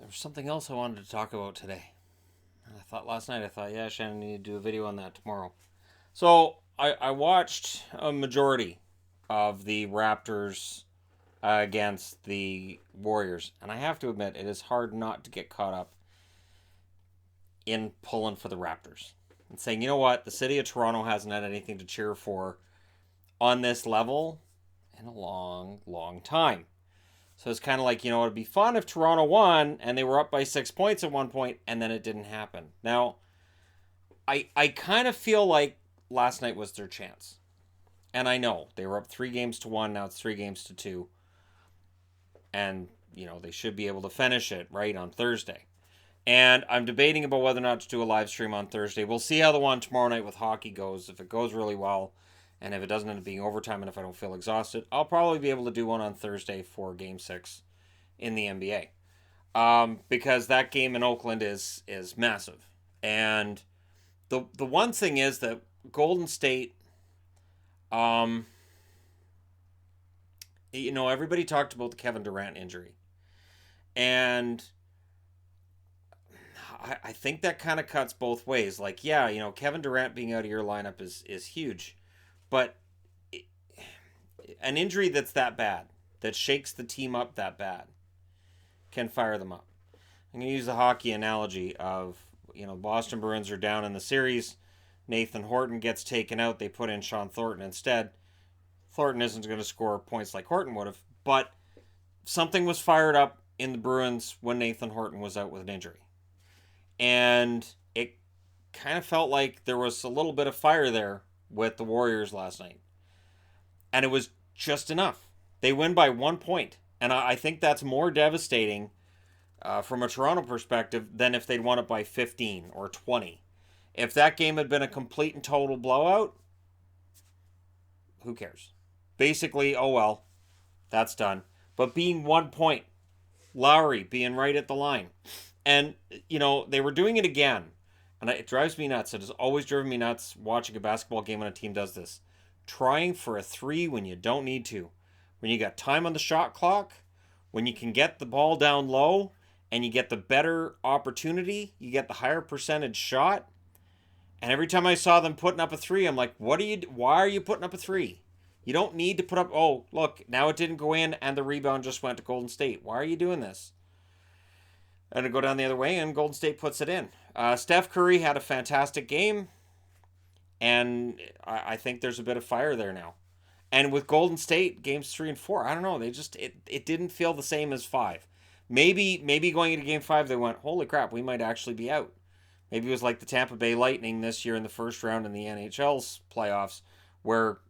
There's something else I wanted to talk about today. I thought last night, yeah, Shannon, need to do a video on that tomorrow. So I watched a majority of the Raptors against the Warriors, and I have to admit, it is hard not to get caught up in pulling for the Raptors and saying, you know what, the city of Toronto hasn't had anything to cheer for on this level in a long, long time. So it's kind of like, it'd be fun if Toronto won and they were up by 6 points at one point and then it didn't happen. Now, I kind of feel like last night was their chance. And I know they were up 3 games to 1, now it's 3 games to 2. And, they should be able to finish it, right, on Thursday. And I'm debating about whether or not to do a live stream on Thursday. We'll see how the one tomorrow night with hockey goes. If it goes really well, and if it doesn't end up being overtime, and if I don't feel exhausted, I'll probably be able to do one on Thursday for Game 6 in the NBA. Because that game in Oakland is massive. And the one thing is that Golden State, everybody talked about the Kevin Durant injury. And I think that kind of cuts both ways. Like, yeah, Kevin Durant being out of your lineup is huge. But an injury that's that bad, that shakes the team up that bad, can fire them up. I'm going to use the hockey analogy of, Boston Bruins are down in the series. Nathan Horton gets taken out. They put in Sean Thornton instead. Thornton isn't going to score points like Horton would have, but something was fired up in the Bruins when Nathan Horton was out with an injury. And it kind of felt like there was a little bit of fire there with the Warriors last night. And it was just enough. They win by 1 point. And I think that's more devastating from a Toronto perspective than if they'd won it by 15 or 20. If that game had been a complete and total blowout, who cares? Basically, oh well, that's done. But being 1 point, Lowry being right at the line. And, they were doing it again. And it drives me nuts. It has always driven me nuts watching a basketball game when a team does this. Trying for a three when you don't need to. When you got time on the shot clock, when you can get the ball down low, and you get the better opportunity, you get the higher percentage shot. And every time I saw them putting up a three, I'm like, why are you putting up a three? You don't need to put up, oh, look, now it didn't go in and the rebound just went to Golden State. Why are you doing this? And to go down the other way, and Golden State puts it in. Steph Curry had a fantastic game, and I think there's a bit of fire there now. And with Golden State, games 3 and 4, I don't know, it didn't feel the same as 5. Maybe going into game 5, they went, holy crap, we might actually be out. Maybe it was like the Tampa Bay Lightning this year in the first round in the NHL's playoffs, where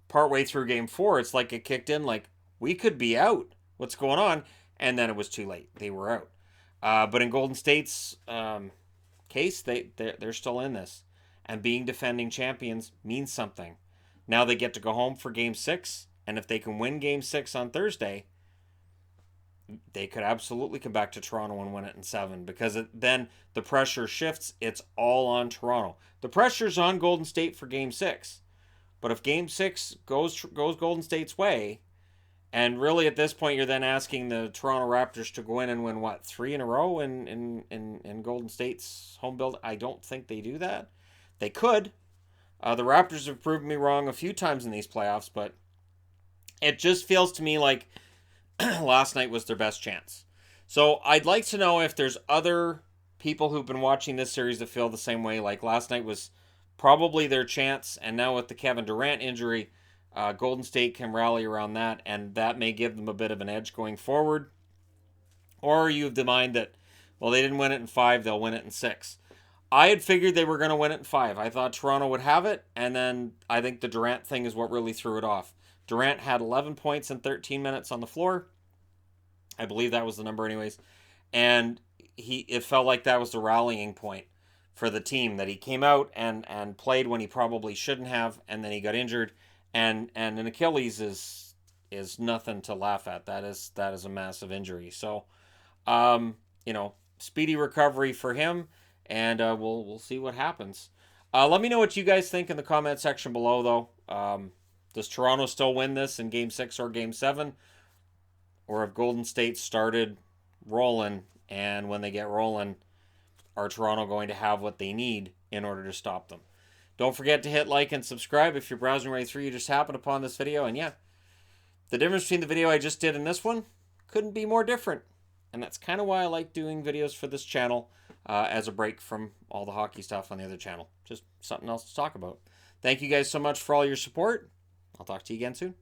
partway through game 4, it's like it kicked in, like, we could be out. What's going on? And then it was too late. They were out. But in Golden State's case, they're still in this. And being defending champions means something. Now they get to go home for Game 6. And if they can win Game 6 on Thursday, they could absolutely come back to Toronto and win it in 7. Because then the pressure shifts. It's all on Toronto. The pressure's on Golden State for Game 6. But if Game 6 goes Golden State's way, and really at this point you're then asking the Toronto Raptors to go in and win, 3 in a row in Golden State's home build? I don't think they do that. They could. The Raptors have proven me wrong a few times in these playoffs, but it just feels to me like last night was their best chance. So I'd like to know if there's other people who've been watching this series that feel the same way. Like last night was probably their chance, and now with the Kevin Durant injury, Golden State can rally around that, and that may give them a bit of an edge going forward. Or you have the mind that, well, they didn't win it in 5, they'll win it in 6. I had figured they were going to win it in 5. I thought Toronto would have it, and then I think the Durant thing is what really threw it off. Durant had 11 points in 13 minutes on the floor. I believe that was the number anyways. And it felt like that was the rallying point for the team, that he came out and played when he probably shouldn't have, and then he got injured. And an Achilles is nothing to laugh at. That is a massive injury. So, speedy recovery for him, and we'll see what happens. Let me know what you guys think in the comment section below, though. Does Toronto still win this in Game 6 or Game 7? Or have Golden State started rolling And when they get rolling, are Toronto going to have what they need in order to stop them? Don't forget to hit like and subscribe if you're browsing right through. You just happened upon this video. And yeah, the difference between the video I just did and this one couldn't be more different. And that's kind of why I like doing videos for this channel as a break from all the hockey stuff on the other channel. Just something else to talk about. Thank you guys so much for all your support. I'll talk to you again soon.